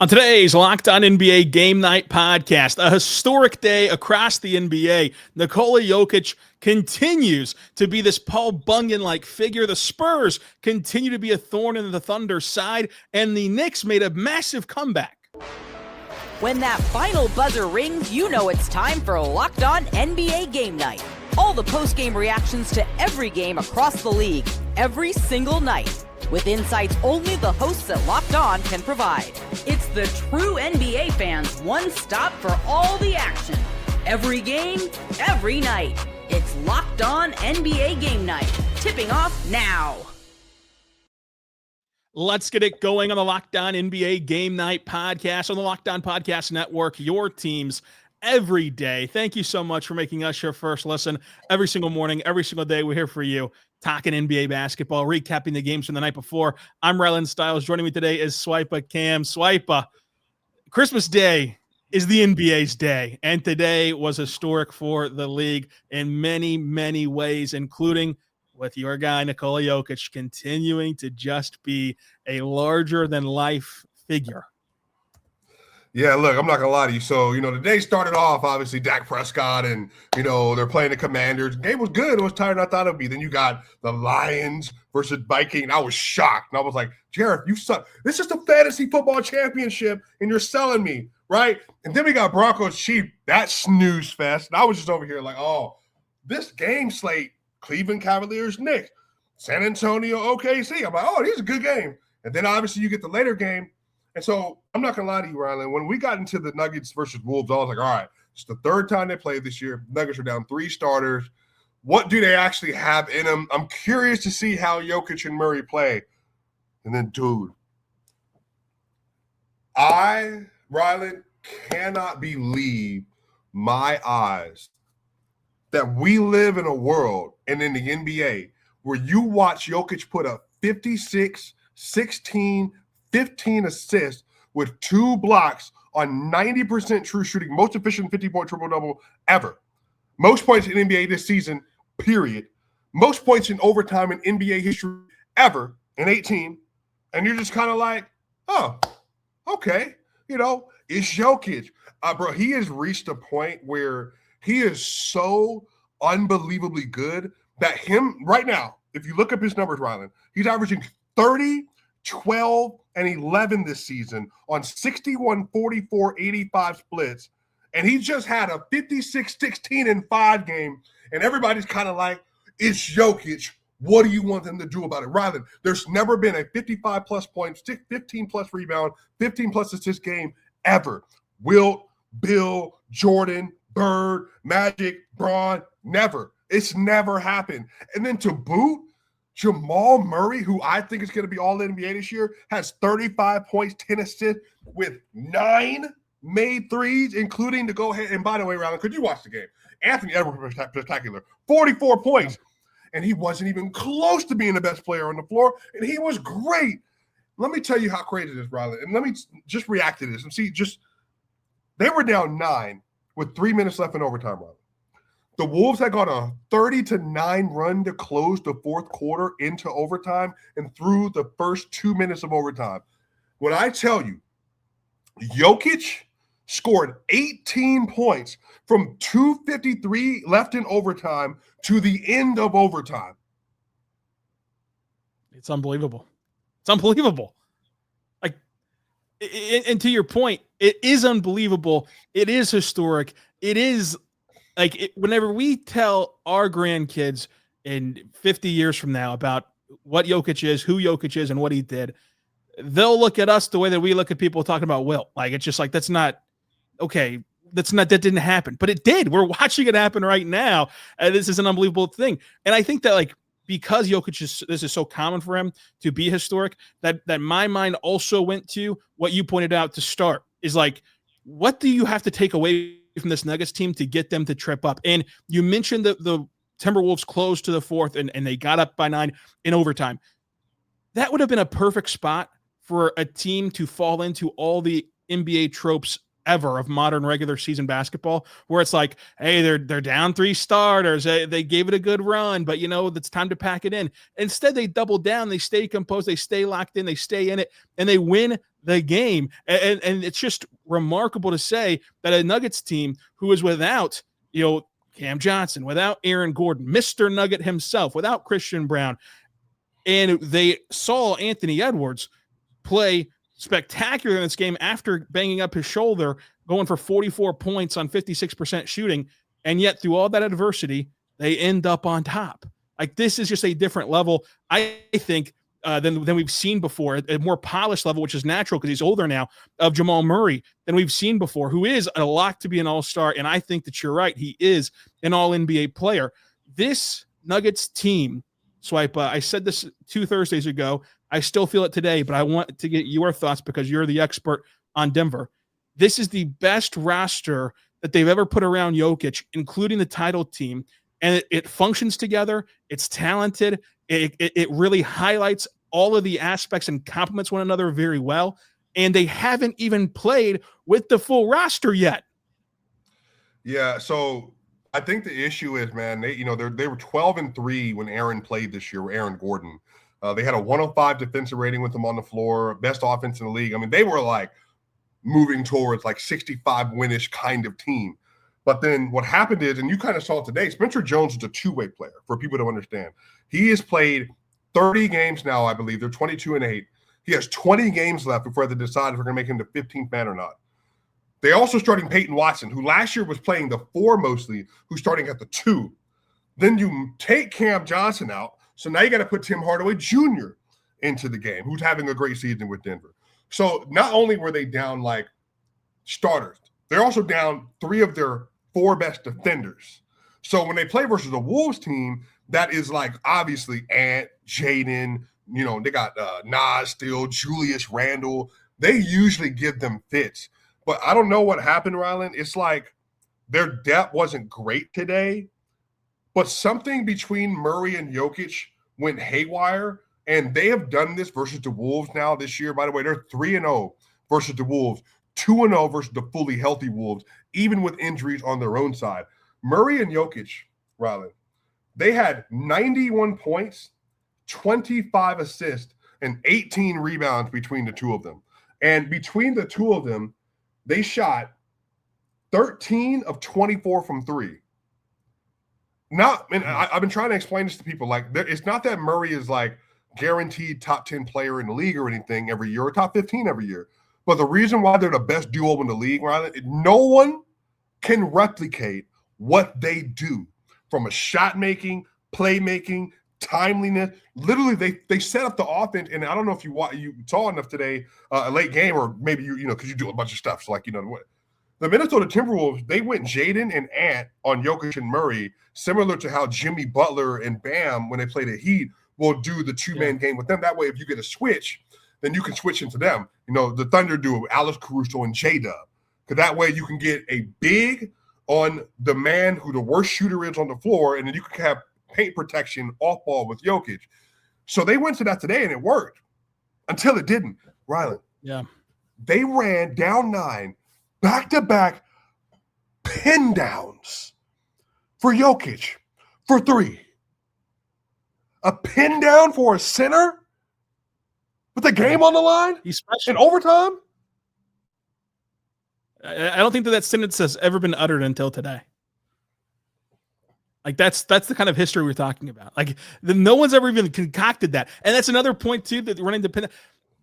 On today's Locked On NBA Game Night podcast, a historic day across the NBA. Nikola Jokic continues to be this Paul Bunyan-like figure. The Spurs continue to be a thorn in the Thunder's side, and the Knicks made a massive comeback. When that final buzzer rings, you know it's time for Locked On NBA Game Night. All the post-game reactions to every game across the league, every single night, with insights only the hosts at Locked On can provide. It's the true NBA fans' one stop for all the action. Every game, every night. It's Locked On NBA Game Night. Tipping off now. Let's get it going on the Locked On NBA Game Night podcast on the Locked On Podcast Network, your teams every day. Thank you so much for making us your first listen every single morning, every single day. We're here for you, talking NBA basketball, recapping the games from the night before. I'm Rylan Stiles. Joining me today is Swipa Cam. Swipa, Christmas Day is the NBA's day, and today was historic for the league in many, many ways, including with your guy, Nikola Jokic, continuing to just be a larger-than-life figure. Yeah, look, I'm not going to lie to you. So, the day started off, obviously, Dak Prescott, and, they're playing the Commanders. The game was good. It was tighter than I thought it would be. Then you got the Lions versus Vikings, and I was shocked. And I was like, Jared, you suck. This is the fantasy football championship, and you're selling me, right? And then we got Broncos Chiefs. That snooze fest. And I was just over here like, oh, this game slate, Cleveland Cavaliers, Knicks, San Antonio, OKC. I'm like, oh, this is a good game. And then, obviously, you get the later game. And so I'm not going to lie to you, Rylan. When we got into the Nuggets versus Wolves, I was like, all right, it's the third time they played this year. Nuggets are down 3 starters. What do they actually have in them? I'm curious to see how Jokic and Murray play. And then, dude, Rylan, cannot believe my eyes that we live in a world and in the NBA where you watch Jokic put up 56, 16, 15 assists with 2 blocks on 90% true shooting, most efficient 50-point triple-double ever. Most points in NBA this season, period. Most points in overtime in NBA history ever in 18. And you're just kind of like, oh, okay. It's Jokic. Bro, he has reached a point where he is so unbelievably good that right now, if you look up his numbers, Rylan, he's averaging 30, 12, and 11 this season on 61, 44, 85 splits. And he just had a 56, 16, and 5 game. And everybody's kind of like, it's Jokic. What do you want them to do about it? Rylan, there's never been a 55-plus points, 15-plus rebound, 15-plus assist game ever. Wilt, Bill, Jordan, Bird, Magic, Braun, never. It's never happened. And then to boot, Jamal Murray, who I think is going to be all NBA this year, has 35 points, 10 assists with 9 made threes, including to go ahead. And by the way, Rylan, could you watch the game? Anthony Edwards was spectacular. 44 points. And he wasn't even close to being the best player on the floor. And he was great. Let me tell you how crazy it is, Rylan. And let me just react to this. And see, they were down 9 with 3 minutes left in overtime, Rylan. The Wolves had gone a 30-9 run to close the fourth quarter into overtime and through the first 2 minutes of overtime. When I tell you, Jokic scored 18 points from 2:53 left in overtime to the end of overtime. It's unbelievable. It's unbelievable. Like, and to your point, it is unbelievable. It is historic. It is whenever we tell our grandkids in 50 years from now about what Jokic is, who Jokic is, and what he did, they'll look at us the way that we look at people talking about Wilt. Like, it's just like, that's not okay. That didn't happen, but it did. We're watching it happen right now. And this is an unbelievable thing. And I think that, because Jokic this is so common for him to be historic, that my mind also went to what you pointed out to start is what do you have to take away from this Nuggets team to get them to trip up? And you mentioned that the Timberwolves closed to the fourth and they got up by 9 in overtime. That would have been a perfect spot for a team to fall into all the NBA tropes ever of modern regular season basketball, where it's like, hey, they're down 3 starters. They gave it a good run, but it's time to pack it in. Instead, they double down. They stay composed. They stay locked in. They stay in it, and they win the game. And it's just remarkable to say that a Nuggets team who is without, Cam Johnson, without Aaron Gordon, Mr. Nugget himself, without Christian Brown, and they saw Anthony Edwards play spectacular in this game after banging up his shoulder, going for 44 points on 56% shooting. And yet through all that adversity, they end up on top. Like, this is just a different level, I think, than we've seen before, a more polished level, which is natural because he's older now, of Jamal Murray than we've seen before, who is a lock to be an all-star. And I think that you're right. He is an all-NBA player. This Nuggets team, Swipa, I said this 2 Thursdays ago. I still feel it today, but I want to get your thoughts because you're the expert on Denver. This is the best roster that they've ever put around Jokic, including the title team. And it functions together. It's talented. It really highlights all of the aspects and complements one another very well. And they haven't even played with the full roster yet. Yeah, so I think the issue is, man, they were 12-3 when Aaron played this year, Aaron Gordon. They had a 105 defensive rating with him on the floor, best offense in the league. I mean, they were like moving towards like 65 winish kind of team. But then what happened is, and you kind of saw it today, Spencer Jones is a two-way player for people to understand. He has played 30 games now, I believe. They're 22-8. He has 20 games left before they decide if we're going to make him the 15th man or not. They also starting Peyton Watson, who last year was playing the 4 mostly, who's starting at the 2. Then you take Cam Johnson out, so now you got to put Tim Hardaway Jr. into the game, who's having a great season with Denver. So not only were they down like starters, they're also down 3 of their 4 best defenders. So when they play versus a Wolves team, that is like obviously Ant, Jaden, they got Nas still, Julius Randle. They usually give them fits. But I don't know what happened, Rylan. It's like their depth wasn't great today, but something between Murray and Jokic went haywire, and they have done this versus the Wolves now this year. By the way, they're 3-0 versus the Wolves, 2-0 versus the fully healthy Wolves, even with injuries on their own side. Murray and Jokic, Rylan, they had 91 points, 25 assists, and 18 rebounds between the two of them. And between the two of them, they shot 13 of 24 from 3. I've been trying to explain this to people. Like, it's not that Murray is like guaranteed top 10 player in the league or anything every year, or top 15 every year. But the reason why they're the best duo in the league, Rylan, no one can replicate what they do from a shot making, playmaking, timeliness. Literally, they set up the offense, and I don't know if you saw enough today, a late game, or maybe because you do a bunch of stuff. So like what the Minnesota Timberwolves, they went Jaden and Ant on Jokic and Murray, similar to how Jimmy Butler and Bam, when they play the Heat, will do the 2-man game with them. That way, if you get a switch, then you can switch into them. The Thunder do Alex Caruso and J-Dub, because that way you can get a big on the man who the worst shooter is on the floor, and then you can have paint protection off ball with Jokic. So they went to that today, and it worked until it didn't. Rylan, yeah, they ran down 9 back-to-back pin downs for Jokic for 3. A pin down for a center with the game on the line in overtime? I don't think that sentence has ever been uttered until today. Like, that's the kind of history we're talking about. Like, no one's ever even concocted that. And that's another point, too, that running the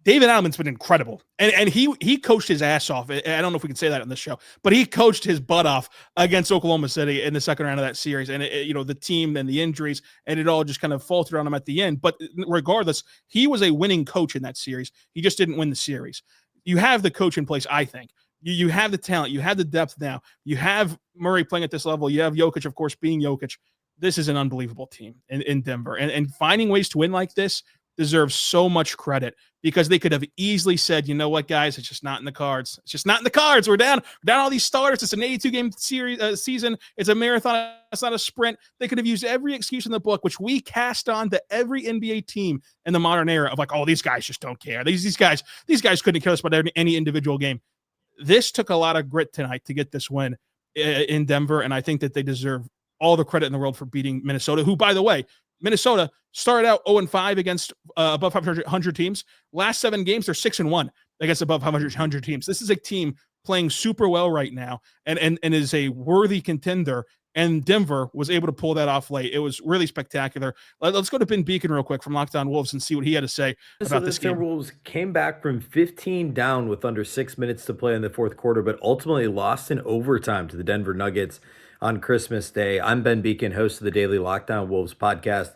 David Allen's been incredible. And he coached his ass off. I don't know if we can say that on this show, but he coached his butt off against Oklahoma City in the second round of that series. And, the team and the injuries, and it all just kind of faltered on him at the end. But regardless, he was a winning coach in that series. He just didn't win the series. You have the coach in place, I think. You have the talent. You have the depth now. You have Murray playing at this level. You have Jokic, of course, being Jokic. This is an unbelievable team in Denver. And finding ways to win like this deserves so much credit, because they could have easily said, you know what, guys, it's just not in the cards. It's just not in the cards. We're down all these starters. It's an 82-game series season. It's a marathon. It's not a sprint. They could have used every excuse in the book, which we cast on to every NBA team in the modern era of like, oh, these guys just don't care. These guys couldn't care us about any individual game. This took a lot of grit tonight to get this win in Denver, and I think that they deserve all the credit in the world for beating Minnesota, who, by the way, Minnesota started out 0-5 against above 500 teams. Last 7 games, they're 6-1. against above 100 teams. This is a team playing super well right now and is a worthy contender. And Denver was able to pull that off late. It was really spectacular. Let's go to Ben Beacon real quick from Locked On Wolves and see what he had to say about this game. The Timberwolves came back from 15 down with under 6 minutes to play in the fourth quarter, but ultimately lost in overtime to the Denver Nuggets on Christmas Day. I'm Ben Beacon, host of the daily Locked On Wolves podcast,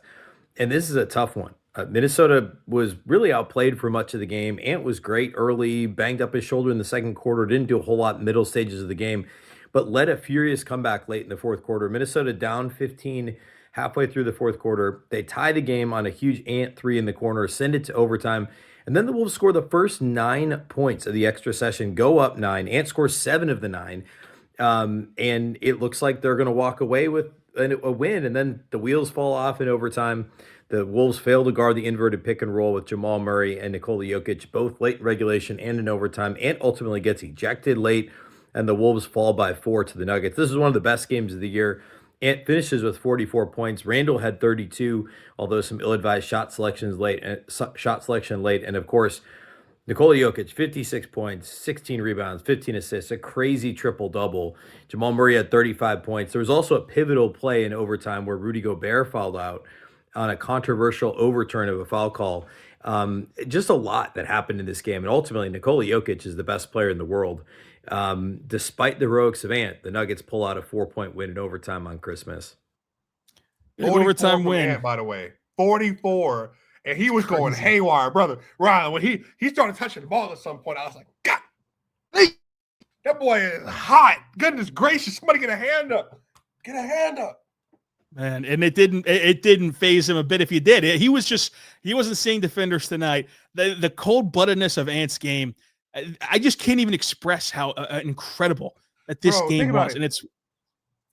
and this is a tough one. Minnesota was really outplayed for much of the game. Ant was great early, banged up his shoulder in the second quarter, didn't do a whole lot in middle stages of the game, but led a furious comeback late in the fourth quarter. Minnesota down 15 halfway through the fourth quarter. They tie the game on a huge Ant 3 in the corner, send it to overtime, and then the Wolves score the first 9 points of the extra session, go up 9. Ant scores 7 of the 9, and it looks like they're going to walk away with a win, and then the wheels fall off in overtime. The Wolves fail to guard the inverted pick and roll with Jamal Murray and Nikola Jokic, both late in regulation and in overtime. Ant ultimately gets ejected late, and the Wolves fall by 4 to the Nuggets. This is one of the best games of the year. Ant finishes with 44 points. Randall had 32, although some ill-advised shot selection late, and of course, Nikola Jokic, 56 points, 16 rebounds, 15 assists, a crazy triple-double. Jamal Murray had 35 points. There was also a pivotal play in overtime where Rudy Gobert fouled out on a controversial overturn of a foul call. Just a lot that happened in this game. And ultimately, Nikola Jokic is the best player in the world. Despite the heroics of Ant, the Nuggets pull out a 4-point win in overtime on Christmas. Overtime win, Ant, by the way, 44, and he was going haywire, brother. Rylan, when he started touching the ball at some point, I was like, God, that boy is hot. Goodness gracious, somebody get a hand up. Get a hand up. Man, and it didn't phase him a bit if you did. He wasn't seeing defenders tonight. The cold-bloodedness of Ant's game, I just can't even express how incredible that this game was. And it's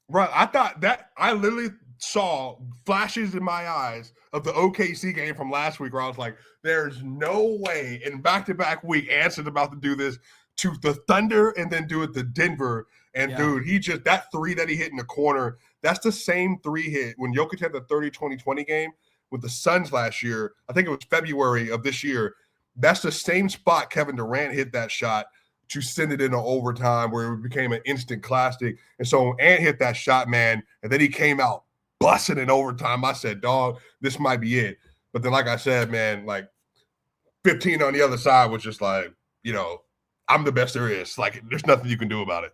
right. I thought that I literally saw flashes in my eyes of the OKC game from last week where I was like, there's no way in back-to-back week Ant's about to do this to the Thunder and then do it to Denver. And dude, that 3 that he hit in the corner, that's the same 3 hit when Jokic had the 30-20-20 game with the Suns last year. I think it was February of this year. That's the same spot Kevin Durant hit that shot to send it into overtime where it became an instant classic. And so Ant hit that shot, man, and then he came out busting in overtime. I said, dog, this might be it. But then, like I said, man, like 15 on the other side was just like, I'm the best there is. Like, there's nothing you can do about it.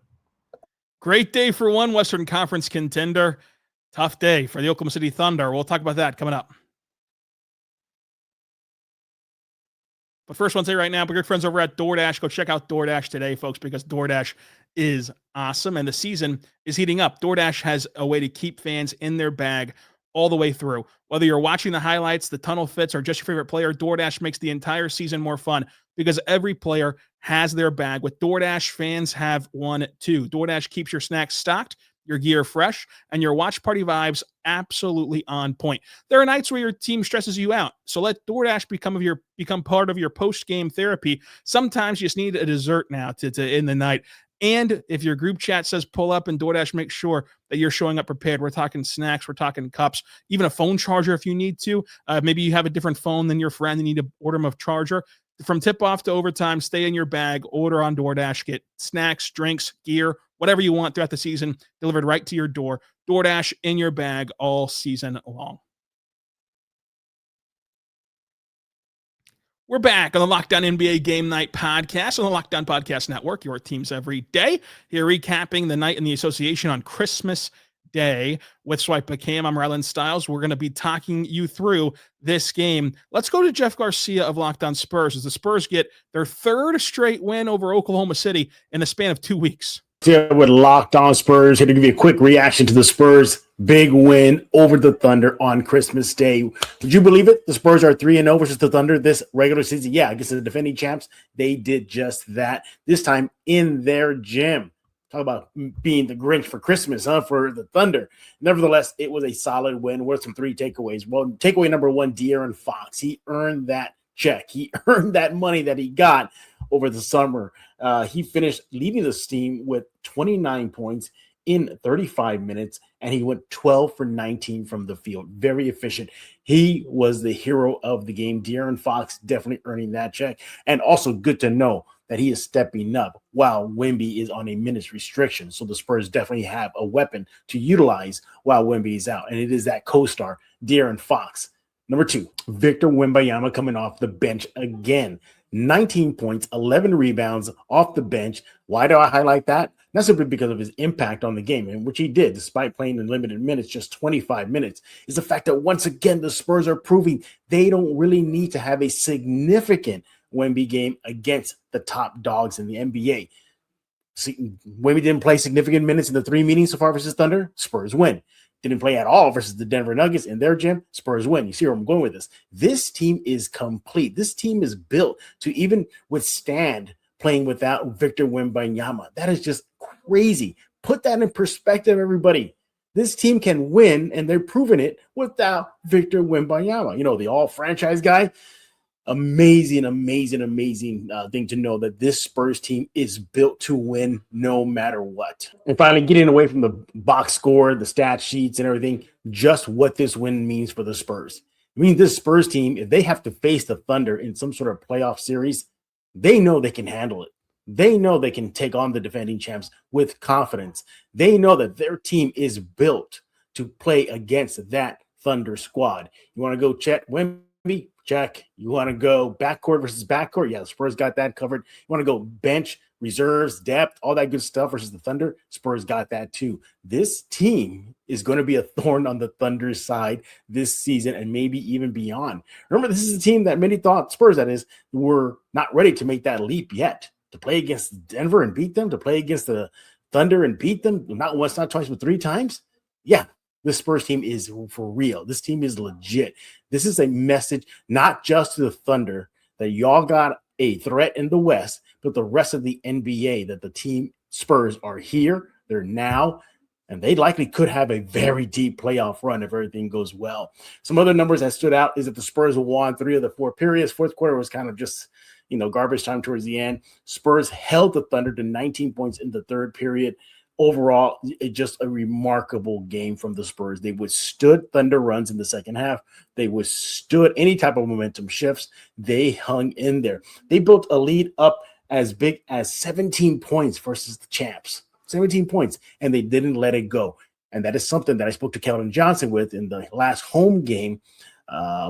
Great day for one Western Conference contender. Tough day for the Oklahoma City Thunder. We'll talk about that coming up. But first, I want to say right now, we're good friends over at DoorDash. Go check out DoorDash today, folks, because DoorDash is awesome, and the season is heating up. DoorDash has a way to keep fans in their bag all the way through. Whether you're watching the highlights, the tunnel fits, or just your favorite player, DoorDash makes the entire season more fun because every player has their bag. With DoorDash, fans have one too. DoorDash keeps your snacks stocked, your gear fresh, and your watch party vibes absolutely on point. There are nights where your team stresses you out, so let DoorDash become part of your post-game therapy. Sometimes you just need a dessert now to end the night. And if your group chat says pull up, and DoorDash makes sure that you're showing up prepared. We're talking snacks, we're talking cups, even a phone charger if you need to. Maybe you have a different phone than your friend and you need to order them a charger. From tip-off to overtime, stay in your bag, order on DoorDash, get snacks, drinks, gear, whatever you want throughout the season, delivered right to your door. DoorDash in your bag all season long. We're back on the Locked On NBA Game Night podcast on the Locked On Podcast Network, your teams every day. Here recapping the night in the association on Christmas Day with Swipa Cam. I'm Rylan Stiles. We're going to be talking you through this game. Let's go to Jeff Garcia of Locked On Spurs as the Spurs get their 3rd straight win over Oklahoma City in the span of 2 weeks. Here with Locked On Spurs, here to give you a quick reaction to the Spurs' big win over the Thunder on Christmas Day. Would you believe it? The Spurs are 3-0 versus the Thunder this regular season. Yeah, against the defending champs, they did just that. This time in their gym. Talk about being the Grinch for Christmas, for the Thunder. Nevertheless, it was a solid win with some 3 takeaways. Well, takeaway number 1, De'Aaron Fox. He earned that check. He earned that money that he got over the summer. He finished leading the team with 29 points, in 35 minutes, and he went 12 for 19 from the field. Very efficient. He was the hero of the game. De'Aaron Fox definitely earning that check. And also good to know that he is stepping up while Wemby is on a minutes restriction. So the Spurs definitely have a weapon to utilize while Wemby is out. And it is that co-star, De'Aaron Fox. Number 2, Victor Wembanyama coming off the bench again. 19 points, 11 rebounds off the bench. Why do I highlight that? Not simply because of his impact on the game, and which he did despite playing in limited minutes, just 25 minutes, is the fact that once again the Spurs are proving they don't really need to have a significant Wemby game against the top dogs in the NBA. Wemby didn't play significant minutes in the 3 meetings so far versus Thunder. Spurs win. Didn't play at all versus the Denver Nuggets in their gym. Spurs win. You see where I'm going with this. This team is complete. This team is built to even withstand playing without Victor Wembanyama. That is just crazy. Put that in perspective, everybody. This team can win, and they're proving it without Victor Wembanyama. You know, the all-franchise guy. Amazing thing to know that this Spurs team is built to win no matter what. And finally, getting away from the box score, the stat sheets and everything, just what this win means for the Spurs. I mean, this Spurs team, if they have to face the Thunder in some sort of playoff series, they know they can handle it. They know they can take on the defending champs with confidence. They know that their team is built to play against that Thunder squad. You want to go Chet Wemby? Check. You want to go backcourt versus backcourt? Yeah, the Spurs got that covered. You want to go bench, reserves, depth, all that good stuff versus the Thunder? Spurs got that too. This team is going to be a thorn on the Thunder's side this season and maybe even beyond. Remember, this is a team that many thought, Spurs that is, were not ready to make that leap yet. To play against Denver and beat them, to play against the Thunder and beat them, not once, not twice, but 3 times. Yeah. This Spurs team is for real. This team is legit. This is a message not just to the Thunder that y'all got a threat in the West, but the rest of the NBA that the team Spurs are here. They're now, and they likely could have a very deep playoff run if everything goes well. Some other numbers that stood out is that the Spurs won 3 of the 4 periods. Fourth quarter was kind of just, garbage time towards the end. Spurs held the Thunder to 19 points in the third period. Overall, just a remarkable game from the Spurs. They withstood Thunder runs in the second half. They withstood any type of momentum shifts. They hung in there. They built a lead up as big as 17 points versus the champs. 17 points, and they didn't let it go. And that is something that I spoke to Keldon Johnson with in the last home game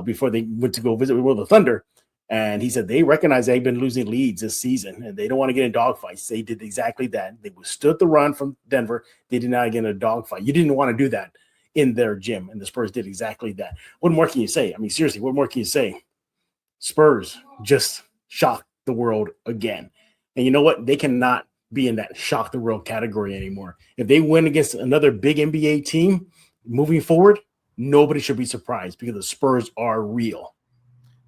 before they went to go visit with the Thunder. And he said they recognize they've been losing leads this season and they don't want to get in dogfights. They did exactly that. They withstood the run from Denver. They did not get in a dogfight. You didn't want to do that in their gym, and the Spurs did exactly that. What more can you say? I mean, seriously, what more can you say? Spurs just shocked the world again. And you know what? They cannot be in that shock the world category anymore. If they win against another big NBA team moving forward, nobody should be surprised because the Spurs are real.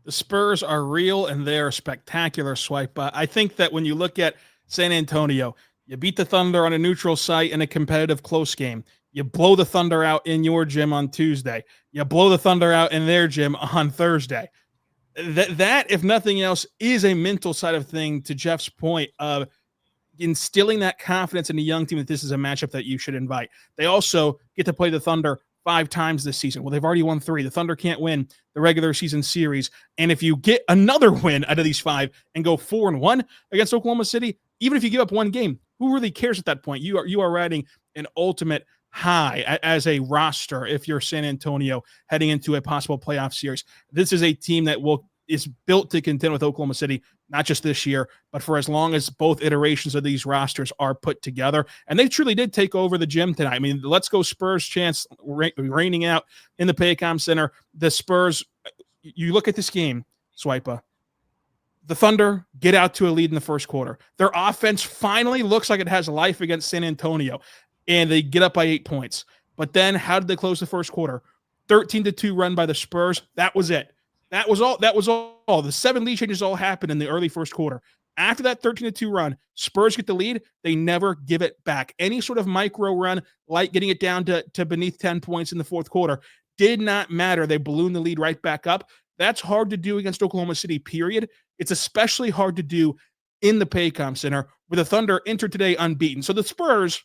The Spurs are real, and they are spectacular, Swipa. I think that when you look at San Antonio, you beat the Thunder on a neutral site in a competitive close game. You blow the Thunder out in your gym on Tuesday. You blow the Thunder out in their gym on Thursday. That, if nothing else, is a mental side of thing, to Jeff's point of instilling that confidence in a young team that this is a matchup that you should invite. They also get to play the Thunder 5 times this season. Well, they've already won 3. The Thunder can't win the regular season series. And if you get another win out of these 5 and go 4-1 against Oklahoma City, even if you give up 1 game, who really cares at that point? You are riding an ultimate high as a roster if you're San Antonio heading into a possible playoff series. This is a team that is built to contend with Oklahoma City, not just this year, but for as long as both iterations of these rosters are put together. And they truly did take over the gym tonight. I mean, let's go Spurs chance raining out in the Paycom Center. The Spurs, you look at this game, Swipa, the Thunder get out to a lead in the first quarter. Their offense finally looks like it has life against San Antonio, and they get up by 8 points. But then how did they close the first quarter? 13-2 run by the Spurs. That was it. That was all. The 7 lead changes all happened in the early first quarter. After that 13-2 run, Spurs get the lead. They never give it back. Any sort of micro run, like getting it down to beneath 10 points in the fourth quarter, did not matter. They ballooned the lead right back up. That's hard to do against Oklahoma City, period. It's especially hard to do in the Paycom Center, where the Thunder entered today unbeaten. So the Spurs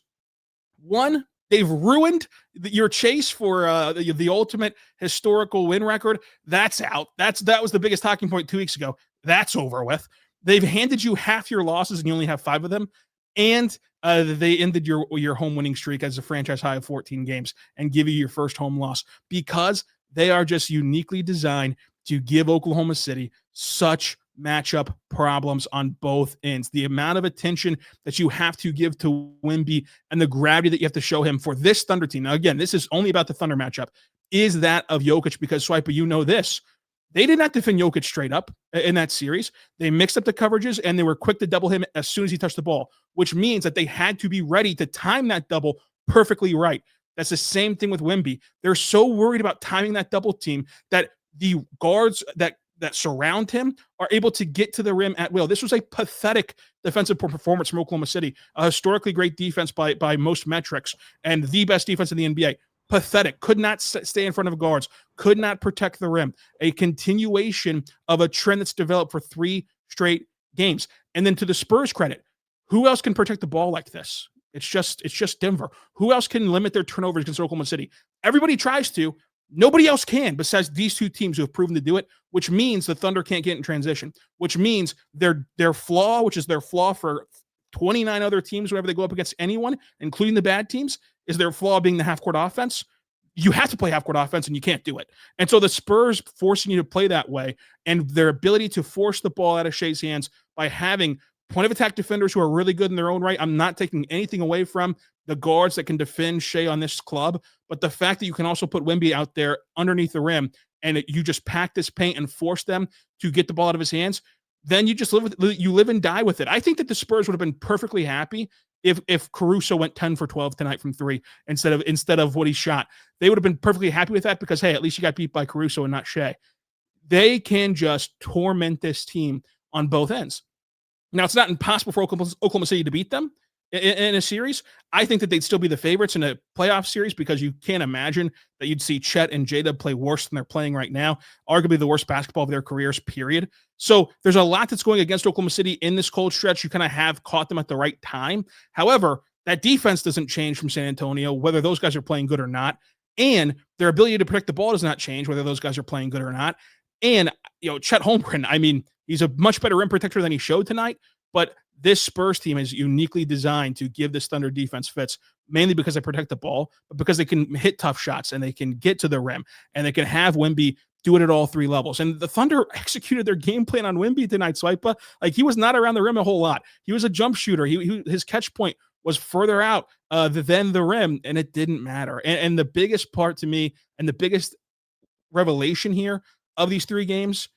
One, they've ruined your chase for the ultimate historical win record. That's out. That was the biggest talking point 2 weeks ago. That's over with. They've handed you half your losses and you only have 5 of them. And they ended your home winning streak as a franchise high of 14 games and give you your first home loss because they are just uniquely designed to give Oklahoma City such matchup problems on both ends. The amount of attention that you have to give to Wemby and the gravity that you have to show him for this Thunder team. Now, again, this is only about the Thunder matchup, is that of Jokic because, Swipa, you know this. They did not defend Jokic straight up in that series. They mixed up the coverages, and they were quick to double him as soon as he touched the ball, which means that they had to be ready to time that double perfectly right. That's the same thing with Wemby. They're so worried about timing that double team that the guards that surround him are able to get to the rim at will. This was a pathetic defensive performance from Oklahoma City, a historically great defense by most metrics, and the best defense in the NBA. Pathetic. Could not stay in front of guards. Could not protect the rim. A continuation of a trend that's developed for 3 straight games. And then to the Spurs' credit, who else can protect the ball like this? It's just Denver. Who else can limit their turnovers against Oklahoma City? Everybody tries to. Nobody else can besides these 2 teams who have proven to do it, which means the Thunder can't get in transition, which means their flaw, which is their flaw for 29 other teams whenever they go up against anyone, including the bad teams, is their flaw being the half-court offense. You have to play half-court offense, and you can't do it. And so the Spurs forcing you to play that way, and their ability to force the ball out of Shea's hands by having point-of-attack defenders who are really good in their own right. I'm not taking anything away from the guards that can defend Shea on this club, but the fact that you can also put Wemby out there underneath the rim, and you just pack this paint and force them to get the ball out of his hands, then you live and die with it. I think that the Spurs would have been perfectly happy if Caruso went 10 for 12 tonight from 3 instead of what he shot. They would have been perfectly happy with that because, hey, at least you got beat by Caruso and not Shea. They can just torment this team on both ends. Now, it's not impossible for Oklahoma City to beat them in a series. I think that they'd still be the favorites in a playoff series because you can't imagine that you'd see Chet and J-Dub play worse than they're playing right now, arguably the worst basketball of their careers, period. So there's a lot that's going against Oklahoma City in this cold stretch. You kind of have caught them at the right time. However, that defense doesn't change from San Antonio, whether those guys are playing good or not. And their ability to protect the ball does not change, whether those guys are playing good or not. And, Chet Holmgren, I mean, he's a much better rim protector than he showed tonight, but this Spurs team is uniquely designed to give this Thunder defense fits, mainly because they protect the ball, but because they can hit tough shots and they can get to the rim and they can have Wemby do it at all 3 levels. And the Thunder executed their game plan on Wemby tonight, Swipa. Like, he was not around the rim a whole lot. He was a jump shooter. His catch point was further out than the rim, and it didn't matter. And the biggest part to me, and the biggest revelation here of these 3 games,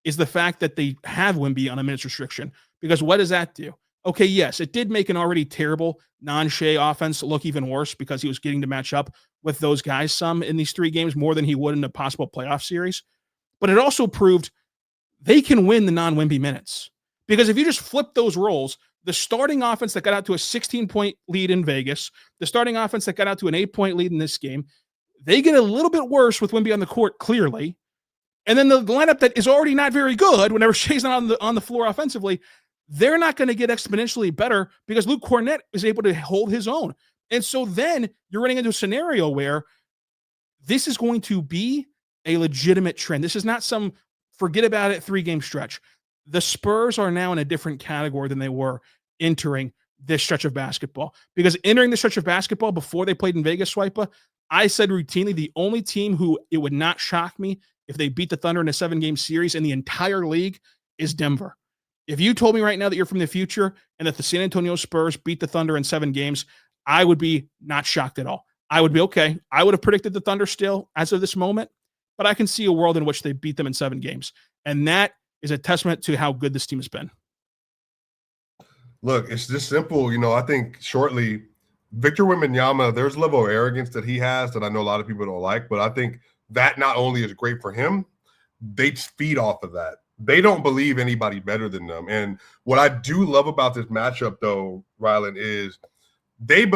is the fact that they have Wemby on a minutes restriction. Because what does that do? Okay, yes, it did make an already terrible non-Shea offense look even worse because he was getting to match up with those guys some in these 3 games more than he would in a possible playoff series. But it also proved they can win the non-Wemby minutes. Because if you just flip those roles, the starting offense that got out to a 16-point lead in Vegas, the starting offense that got out to an 8-point lead in this game, they get a little bit worse with Wemby on the court, clearly. And then the lineup that is already not very good whenever Shea's not on the floor offensively, they're not going to get exponentially better because Luke Cornett is able to hold his own. And so then you're running into a scenario where this is going to be a legitimate trend. This is not some forget about it 3-game stretch. The Spurs are now in a different category than they were entering this stretch of basketball. Because entering the stretch of basketball before they played in Vegas, Swipa, I said routinely the only team who it would not shock me if they beat the Thunder in a 7-game series in the entire league is Denver. If you told me right now that you're from the future and that the San Antonio Spurs beat the Thunder in 7 games, I would be not shocked at all. I would be okay. I would have predicted the Thunder still as of this moment, but I can see a world in which they beat them in 7 games. And that is a testament to how good this team has been. Look, it's just simple. I think shortly, Victor Wembanyama, there's a level of arrogance that he has that I know a lot of people don't like, but I think that not only is great for him, they feed off of that. They don't believe anybody better than them. And what I do love about this matchup, though, Rylan, is in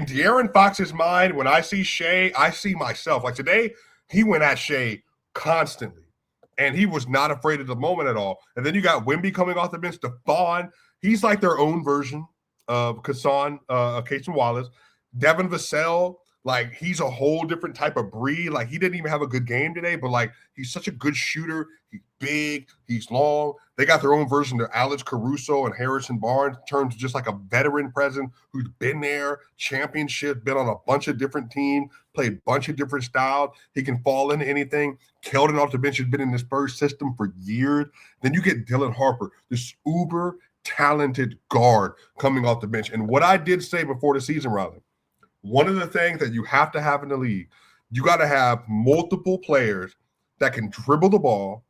De'Aaron Fox's mind, when I see Shea, I see myself. Like today, he went at Shea constantly, and he was not afraid of the moment at all. And then you got Wemby coming off the bench, Stephon. He's like their own version of Cason Wallace. Devin Vassell, like, he's a whole different type of breed. Like, he didn't even have a good game today, but, like, he's such a good shooter. He's big. He's long. They got their own version of Alex Caruso and Harrison Barnes, turns just like a veteran presence who's been there, championship, been on a bunch of different teams, played a bunch of different styles. He can fall into anything. Keldon off the bench has been in the Spurs system for years. Then you get Dylan Harper, this uber talented guard coming off the bench. And what I did say before the season, Rylan, one of the things that you have to have in the league, you got to have multiple players that can dribble the ball,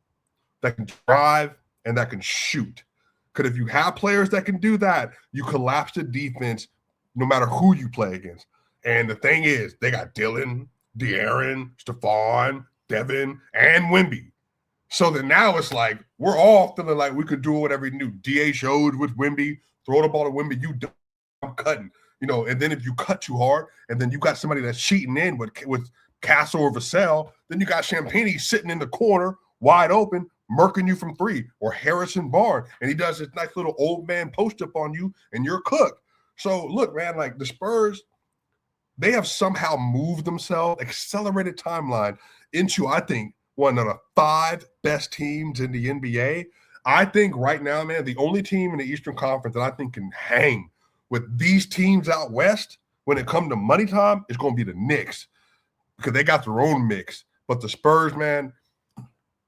that can drive, and that can shoot. Because if you have players that can do that, you collapse the defense no matter who you play against. And the thing is, they got Dylan, De'Aaron, Stephon, Devin, and Wemby. So then now it's like we're all feeling like we could do whatever we do. DHO'd with Wemby, throw the ball to Wemby, I'm cutting. And then if you cut too hard, and then you got somebody that's cheating in with Castle or Vassell, then you got Champagny sitting in the corner, wide open, murking you from three, or Harrison Barnes, and he does this nice little old man post up on you, and you're cooked. So look, man, like the Spurs, they have somehow moved themselves, accelerated timeline into, I think, one of the 5 best teams in the NBA. I think right now, man, the only team in the Eastern Conference that I think can hang with these teams out west when it comes to money time is going to be the Knicks, because they got their own mix. But the Spurs, man,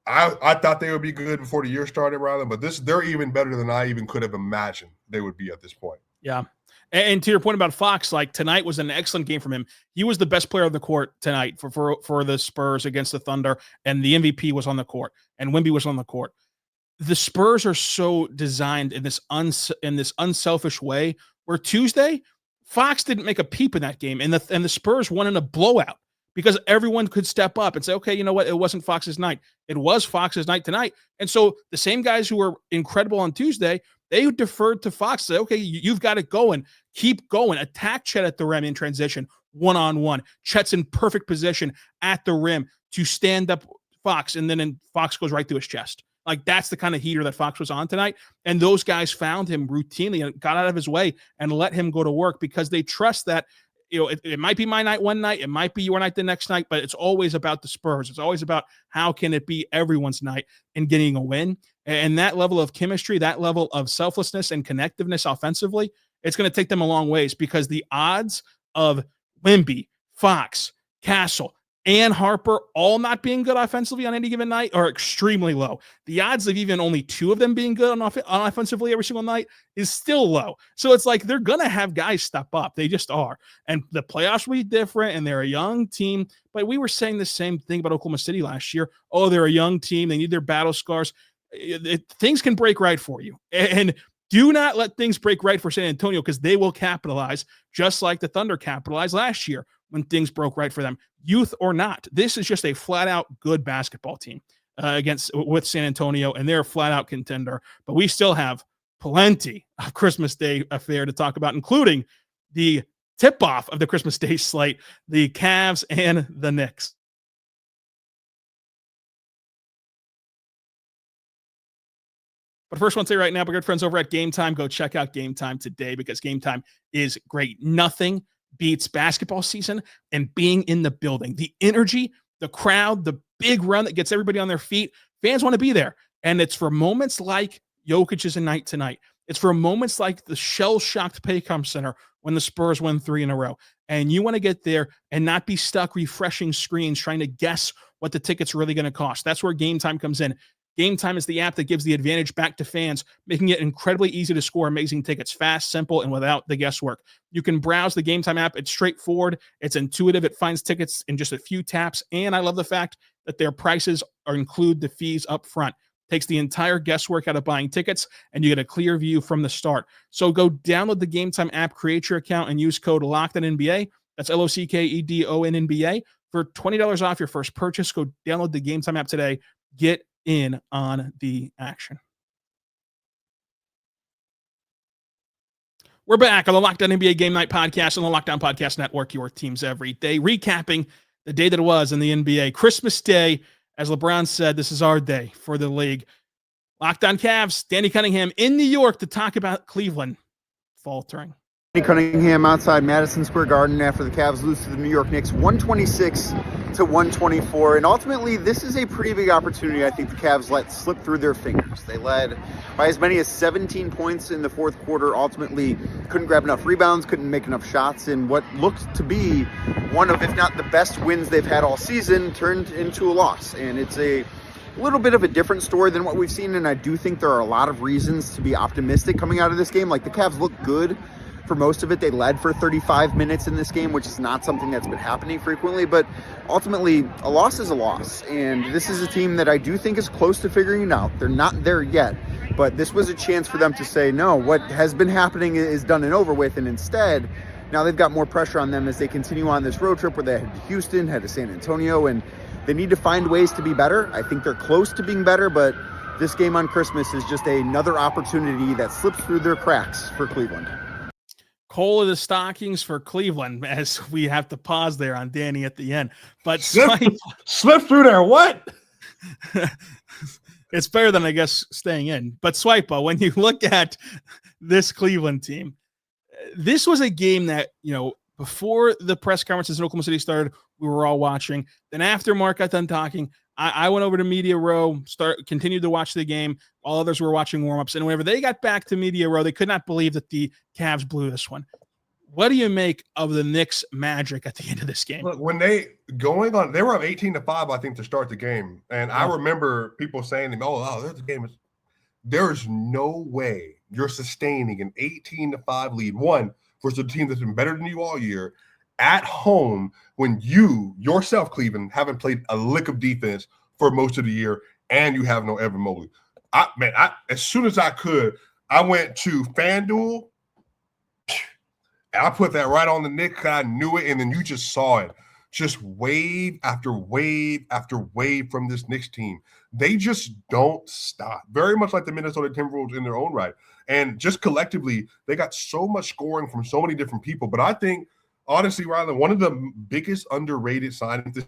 I thought they would be good before the year started, rather, but they're even better than I even could have imagined they would be at this point. Yeah. And to your point about Fox, like tonight was an excellent game from him. He was the best player of the court tonight for the Spurs against the Thunder, and the MVP was on the court, and Wemby was on the court. The Spurs are so designed in this unselfish way where Tuesday, Fox didn't make a peep in that game, and the Spurs won in a blowout because everyone could step up and say, okay, you know what? It wasn't Fox's night. It was Fox's night tonight. And so the same guys who were incredible on Tuesday, they deferred to Fox, say, okay, you've got it going. Keep going. Attack Chet at the rim in transition, one-on-one. Chet's in perfect position at the rim to stand up Fox, and then Fox goes right through his chest. Like, that's the kind of heater that Fox was on tonight. And those guys found him routinely and got out of his way and let him go to work because they trust that, it might be my night one night, it might be your night the next night, but it's always about the Spurs. It's always about how can it be everyone's night and getting a win. And that level of chemistry, that level of selflessness and connectiveness offensively, it's going to take them a long ways because the odds of Wemby, Fox, Castle, and Harper all not being good offensively on any given night are extremely low. The odds of even only 2 of them being good on offensively every single night is still low. So it's like they're going to have guys step up. They just are. And the playoffs will be different, and they're a young team. But we were saying the same thing about Oklahoma City last year. Oh, they're a young team. They need their battle scars. Things can break right for you. And do not let things break right for San Antonio because they will capitalize just like the Thunder capitalized last year when things broke right for them, youth or not. This is just a flat-out good basketball team with San Antonio, and they're a flat-out contender. But we still have plenty of Christmas Day affair to talk about, including the tip-off of the Christmas Day slate, the Cavs and the Knicks. But first, I want to say right now, my good friends over at Game Time, go check out Game Time today because Game Time is great. Nothing beats basketball season and being in the building. The energy, the crowd, the big run that gets everybody on their feet. Fans want to be there. And it's for moments like Jokic's night tonight. It's for moments like the shell-shocked Paycom Center when the Spurs win 3 in a row. And you want to get there and not be stuck refreshing screens trying to guess what the ticket's really going to cost. That's where Game Time comes in. Game Time is the app that gives the advantage back to fans, making it incredibly easy to score amazing tickets, fast, simple, and without the guesswork. You can browse the Game Time app. It's straightforward. It's intuitive. It finds tickets in just a few taps. And I love the fact that their prices include the fees up front. Takes the entire guesswork out of buying tickets, and you get a clear view from the start. So go download the Game Time app, create your account, and use code LOCKEDONNBA. That's LOCKEDONNBA for $20 off your first purchase. Go download the Game Time app today. Get in on the action. We're back on the Locked On NBA Game Night Podcast on the Locked On Podcast Network, your teams every day, recapping the day that it was in the NBA. Christmas Day, as LeBron said, this is our day for the league. Locked On Cavs, Danny Cunningham in New York to talk about Cleveland faltering. Cunningham outside Madison Square Garden after the Cavs lose to the New York Knicks 126-124. And ultimately, this is a pretty big opportunity I think the Cavs let slip through their fingers. They led by as many as 17 points in the fourth quarter, ultimately couldn't grab enough rebounds, couldn't make enough shots, and what looked to be one of, if not the best wins they've had all season, turned into a loss. And it's a little bit of a different story than what we've seen, and I do think there are a lot of reasons to be optimistic coming out of this game. Like, the Cavs look good for most of it. They led for 35 minutes in this game, which is not something that's been happening frequently, but ultimately a loss is a loss. And this is a team that I do think is close to figuring it out. They're not there yet, but this was a chance for them to say, no, what has been happening is done and over with. And instead, now they've got more pressure on them as they continue on this road trip where they head to Houston, head to San Antonio, and they need to find ways to be better. I think they're close to being better, but this game on Christmas is just another opportunity that slips through their cracks for Cleveland. Coal of the stockings for Cleveland, as we have to pause there on Danny at the end. But slip through there. What? It's better than, I guess, staying in. But Swipa, when you look at this Cleveland team, this was a game that, before the press conferences in Oklahoma City started, we were all watching. Then after Mark got done talking, I went over to Media Row, continued to watch the game while others were watching warmups. And whenever they got back to Media Row, they could not believe that the Cavs blew this one. What do you make of the Knicks' magic at the end of this game? Look, when they were up 18-5, I think, to start the game. And I remember people saying to me, there's the game. There's no way you're sustaining an 18-5 lead, one, versus a team that's been better than you all year, at home, when you yourself, Cleveland, haven't played a lick of defense for most of the year, and you have no Evan Mobley. As soon as I could, I went to FanDuel, and I put that right on the Knicks. I knew it, and then you just saw it. Just wave after wave after wave from this Knicks team. They just don't stop. Very much like the Minnesota Timberwolves in their own right. And just collectively, they got so much scoring from so many different people. But I think, honestly, Rylan, one of the biggest underrated signings is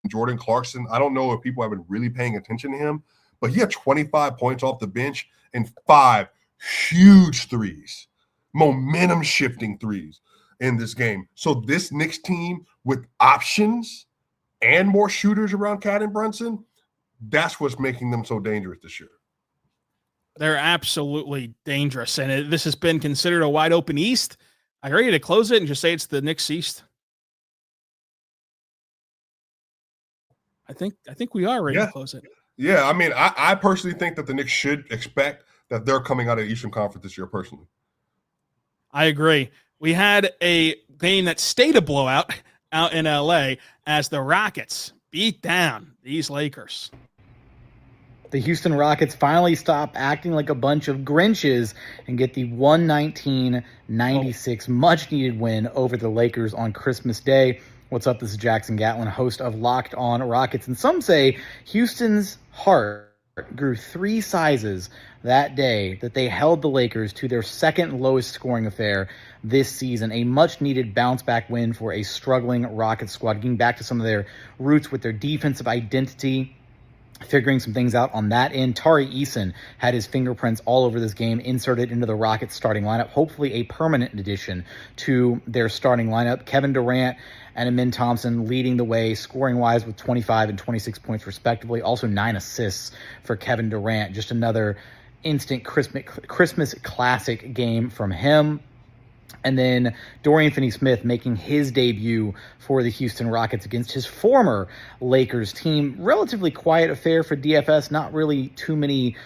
Jordan Clarkson. I don't know if people have been really paying attention to him, but he had 25 points off the bench and 5 huge threes, momentum-shifting threes in this game. So this Knicks team with options and more shooters around Cat and Brunson, that's what's making them so dangerous this year. They're absolutely dangerous, and this has been considered a wide-open East. Are you ready to close it and just say it's the Knicks East? I think we are ready to close it. Yeah, I mean, I personally think that the Knicks should expect that they're coming out of the Eastern Conference this year, personally. I agree. We had a game that stayed a blowout out in LA as the Rockets beat down these Lakers. The Houston Rockets finally stop acting like a bunch of Grinches and get the 119-96 much-needed win over the Lakers on Christmas Day. What's up? This is Jackson Gatlin, host of Locked On Rockets. And some say Houston's heart grew 3 sizes that day that they held the Lakers to their second lowest scoring affair this season. A much-needed bounce-back win for a struggling Rockets squad, getting back to some of their roots with their defensive identity, figuring some things out on that end. Tari Eason had his fingerprints all over this game, inserted into the Rockets starting lineup, hopefully a permanent addition to their starting lineup. Kevin Durant and Amin Thompson leading the way scoring-wise with 25 and 26 points respectively. Also 9 assists for Kevin Durant. Just another instant Christmas classic game from him. And then Dorian Finney-Smith making his debut for the Houston Rockets against his former Lakers team. Relatively quiet affair for DFS. Not really too many,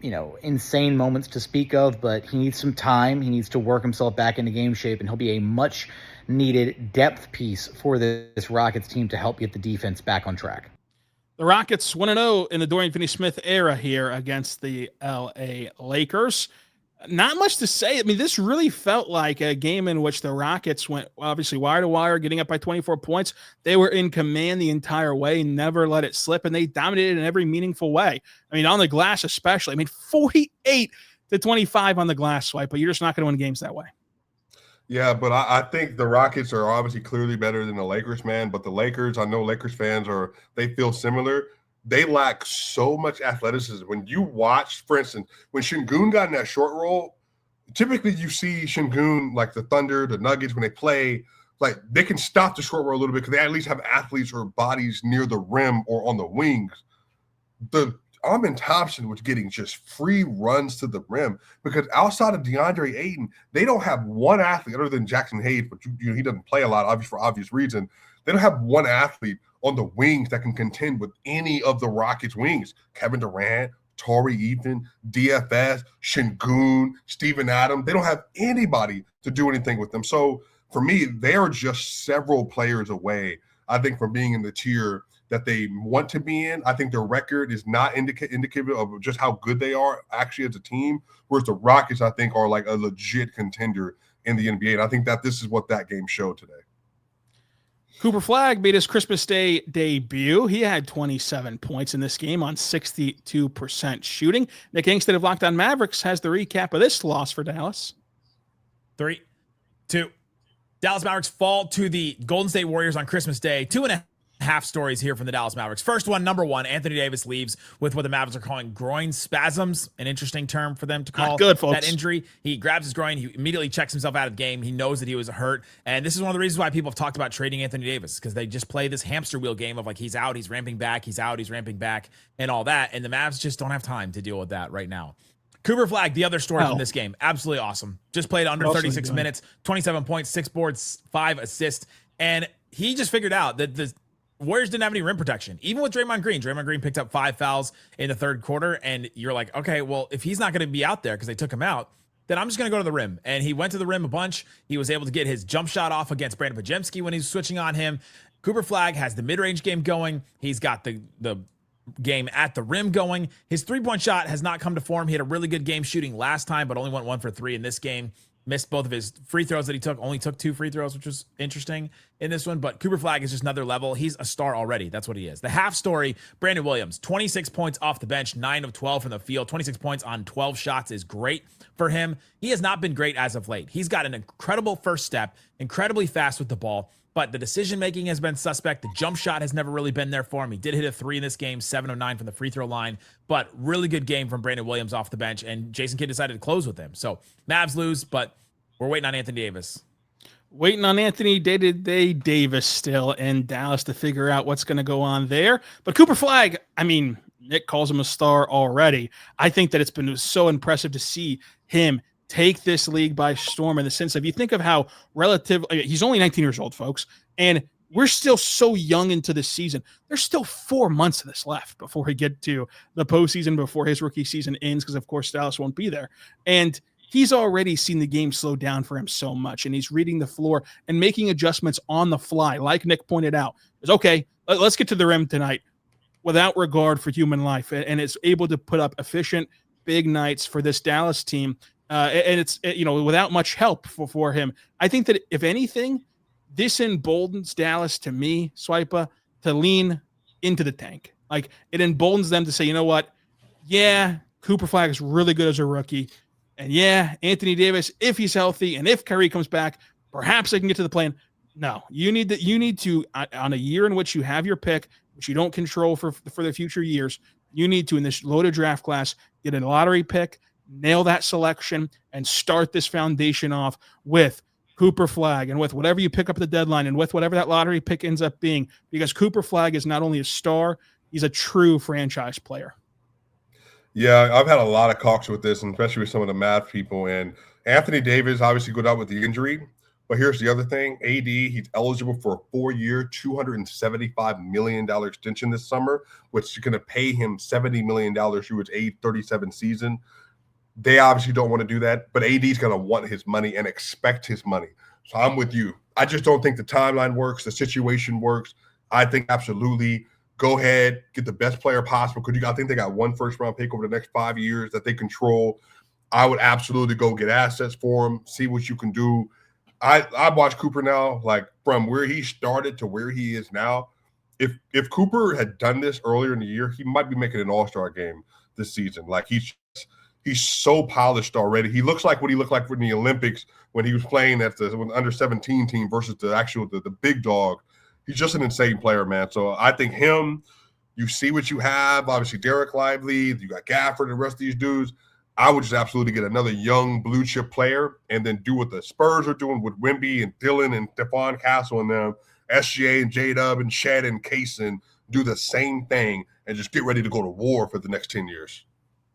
insane moments to speak of, but he needs some time. He needs to work himself back into game shape, and he'll be a much-needed depth piece for this Rockets team to help get the defense back on track. The Rockets 1-0 in the Dorian Finney-Smith era here against the LA Lakers. Not much to say. I mean, this really felt like a game in which the Rockets went, obviously, wire to wire, getting up by 24 points. They were in command the entire way, never let it slip, and they dominated in every meaningful way. I mean, on the glass especially. I mean, 48-25 on the glass swipe, but you're just not going to win games that way. Yeah, but I think the Rockets are obviously clearly better than the Lakers, man. But the Lakers, I know Lakers fans they feel similar. They lack so much athleticism. When you watch, for instance, when Şengün got in that short roll, typically you see Şengün, like the Thunder, the Nuggets, when they play, like they can stop the short roll a little bit because they at least have athletes or bodies near the rim or on the wings. The Amen Thompson was getting just free runs to the rim because outside of DeAndre Ayton, they don't have one athlete other than Jackson Hayes, but he doesn't play a lot, for obvious reason. They don't have one athlete on the wings that can contend with any of the Rockets' wings. Kevin Durant, Torrey Ethan, DFS, Şengün, Steven Adams. They don't have anybody to do anything with them. So for me, they're just several players away, I think, from being in the tier that they want to be in. I think their record is not indicative of just how good they are actually as a team, whereas the Rockets, I think, are like a legit contender in the NBA. And I think that this is what that game showed today. Cooper Flagg made his Christmas Day debut. He had 27 points in this game on 62% shooting. Nick Angstead of Locked On Mavericks has the recap of this loss for Dallas. 3, 2. Dallas Mavericks fall to the Golden State Warriors on Christmas Day. 2.5 stories here from the Dallas Mavericks. First one, number one, Anthony Davis leaves with what the Mavericks are calling groin spasms, an interesting term for them to call that injury. He grabs his groin. He immediately checks himself out of the game. He knows that he was hurt. And this is one of the reasons why people have talked about trading Anthony Davis, because they just play this hamster wheel game of like, he's out, he's ramping back, he's out, he's ramping back, and all that. And the Mavs just don't have time to deal with that right now. Cooper Flagg, the other story from this game, absolutely awesome. Just played under 36 minutes, 27 points, 6 boards, 5 assists. And he just figured out that the Warriors didn't have any rim protection, even with Draymond Green. Draymond Green picked up 5 fouls in the third quarter, and you're like, okay, well, if he's not going to be out there because they took him out, then I'm just going to go to the rim. And he went to the rim a bunch. He was able to get his jump shot off against Brandon Podziemski when he was switching on him. Cooper Flagg has the mid-range game going. He's got the game at the rim going. His three-point shot has not come to form. He had a really good game shooting last time, but only went 1 for 3 in this game. Missed both of his free throws that he took. Only took 2 free throws, which was interesting in this one. But Cooper Flagg is just another level. He's a star already. That's what he is. The half story, Brandon Williams, 26 points off the bench, 9 of 12 from the field. 26 points on 12 shots is great for him. He has not been great as of late. He's got an incredible first step, incredibly fast with the ball, but the decision-making has been suspect. The jump shot has never really been there for him. He did hit a 3 in this game, 7 of 9 from the free throw line, but really good game from Brandon Williams off the bench, and Jason Kidd decided to close with him. So Mavs lose, but we're waiting on Anthony Davis. Waiting on Anthony Day-to-Day Davis still in Dallas to figure out what's going to go on there. But Cooper Flagg, I mean, Nick calls him a star already. I think that it's been so impressive to see him take this league by storm in the sense of, you think of how he's only 19 years old, folks, and we're still so young into the season. There's still 4 months of this left before we get to the postseason, before his rookie season ends, because of course Dallas won't be there. And he's already seen the game slow down for him so much, and he's reading the floor and making adjustments on the fly. Like Nick pointed out, is okay, let's get to the rim tonight without regard for human life. And it's able to put up efficient big nights for this Dallas team. And it's, without much help for him. I think that if anything, this emboldens Dallas, to me, Swipa, to lean into the tank. Like, it emboldens them to say, you know what? Yeah, Cooper Flagg is really good as a rookie. And yeah, Anthony Davis, if he's healthy and if Kyrie comes back, perhaps they can get to the play-in. No, you need to, on a year in which you have your pick, which you don't control for the future years, you need to, in this loaded draft class, get a lottery pick, nail that selection, and start this foundation off with Cooper Flagg and with whatever you pick up at the deadline and with whatever that lottery pick ends up being, because Cooper Flagg is not only a star, he's a true franchise player. Yeah, I've had a lot of talks with this, and especially with some of the math people. And Anthony Davis obviously got out with the injury, but here's the other thing. AD, he's eligible for a 4-year, $275 million extension this summer, which is going to pay him $70 million through his age 37 season. They obviously don't want to do that, but AD's going to want his money and expect his money. So I'm with you. I just don't think the timeline works. The situation works. I think absolutely go ahead, get the best player possible. Because I think they got 1 first-round pick over the next 5 years that they control. I would absolutely go get assets for him, see what you can do. I watch Cooper now, like from where he started to where he is now. If Cooper had done this earlier in the year, he might be making an all-star game this season. Like he's so polished already. He looks like what he looked like in the Olympics when he was playing at the under-17 team versus the big dog. He's just an insane player, man. So I think him, you see what you have. Obviously, Derek Lively, you got Gafford and the rest of these dudes. I would just absolutely get another young blue chip player and then do what the Spurs are doing with Wemby and Dylan and Stephon Castle and them, SGA and J-Dub and Shed and Kaysen, do the same thing and just get ready to go to war for the next 10 years.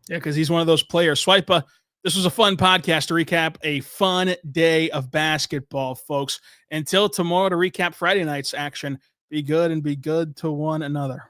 Yeah, because he's one of those players. Swipa, this was a fun podcast to recap a fun day of basketball, folks. Until tomorrow to recap Friday night's action, be good and be good to one another.